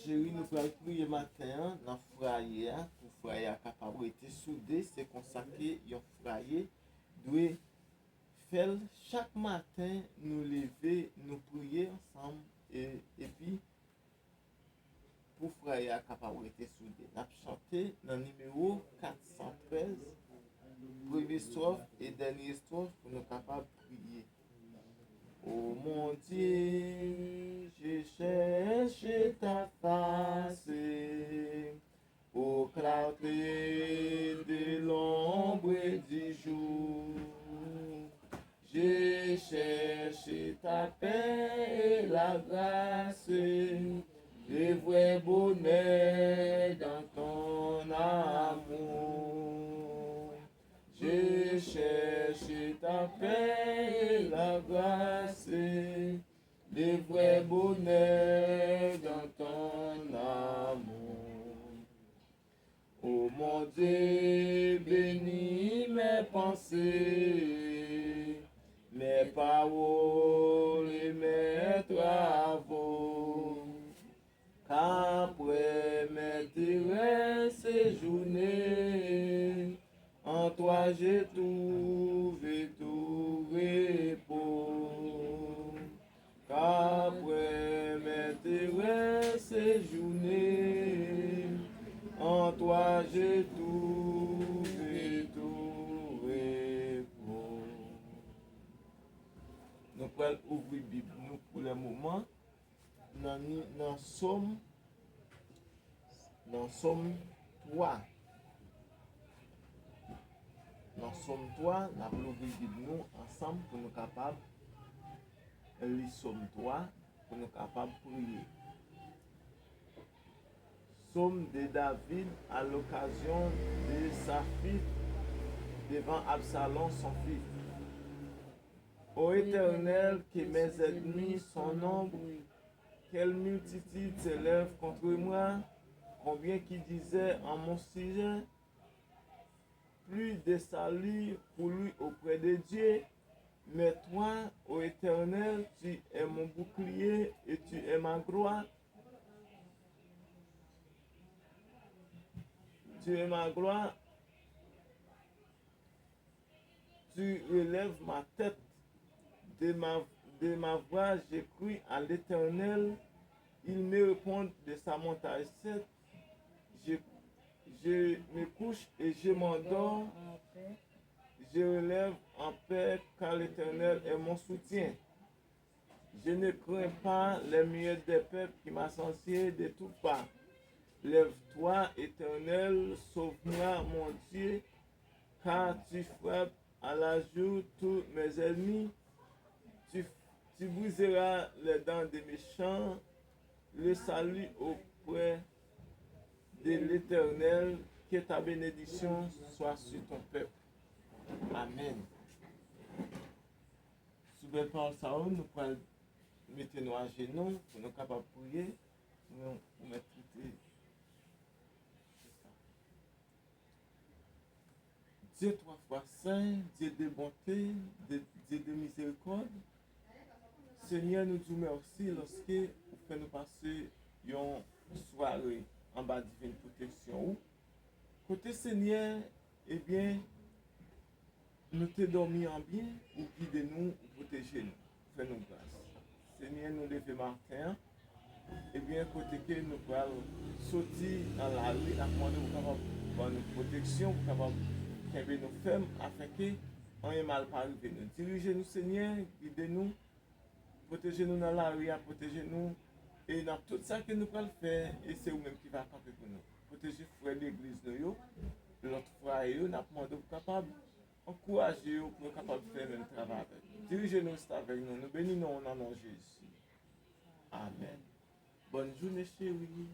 chérie, nous pouvons prier matin dans le foyer pour le foyer capable d'être soudé. C'est consacré un foyer doit faire chaque matin nous lever, nous prier ensemble et puis pour le foyer capable d'être soudé. Nous avons chanté dans le numéro 413, première strophe et dernière strophe pour nous capables de prier. Oh mon Dieu, j'ai cherché ta face, ô clarté de l'ombre et du jour. J'ai cherché ta paix et la grâce, le vrai bonheur dans ton amour. J'ai cherché ta paix et la grâce, le vrai bonheur dans ton amour. Oh mon Dieu, bénis mes pensées, mes paroles et mes travaux. Qu'après mes terresses journées, en toi j'ai trouvé tout repos. Qu'après mes terresses journées, en toi j'ai trouvé tout repos. Nous pouvons ouvrir la Bible nous pour le moment. Dans Somme 3. Dans Somme 3, nous avons ouvert la Bible nous ensemble pour nous capables de lire Somme 3 pour nous capables de prier. Somme de David à l'occasion de sa fuite devant Absalom, son fils. Ô Éternel, que mes ennemis sont nombreux, quelle multitude s'élève contre moi, combien qui disaient en mon sujet, plus de salut pour lui auprès de Dieu. Mais toi, ô Éternel, tu es mon bouclier et tu es ma gloire. Tu es ma gloire. Tu relèves ma tête. De ma voix, j'écris à l'Éternel. Il me répond de sa montagne sainte. Je me couche et je m'endors. Je relève en paix car l'Éternel est mon soutien. Je ne crains pas les meilleurs des peuples qui m'associent de tout part. Lève-toi, Éternel, sauve-moi, mon Dieu, car tu frappes à la joue tous mes ennemis. Tu briseras les dents des méchants, le salut auprès de l'Éternel, que ta bénédiction soit sur ton peuple. Amen. Sous belle parole, nous pouvons mettre nos à genoux pour nous capables de prier. Nous mettre Dieu trois fois saint, Dieu de bonté, Dieu de miséricorde. Seigneur, nous te remercions lorsque vous faites nous passer une soirée en bas de divine protection. Côté Seigneur, eh bien, nous te dormi en bien, ou guidez-nous, ou protégez-nous, faites-nous grâce. Seigneur, nous levons matin, eh bien, côté que nous pouvons sortir dans la rue, à demander pour capable de protection, pour capable de nous fermes, afin que rien mal pas arriver. Dirigez-nous, Seigneur, guidez-nous, protégez-nous dans la rue, protégez-nous, et dans tout ça que nous pouvons faire, et c'est vous-même qui va camper pour nous. Protégez frère l'église, l'autre frère, nous demandons pour capable encourager pour capable de faire le même travail. Dirigez-nous avec nous, nous bénissons au nom de Jésus. Amen. Bonne journée, chérie.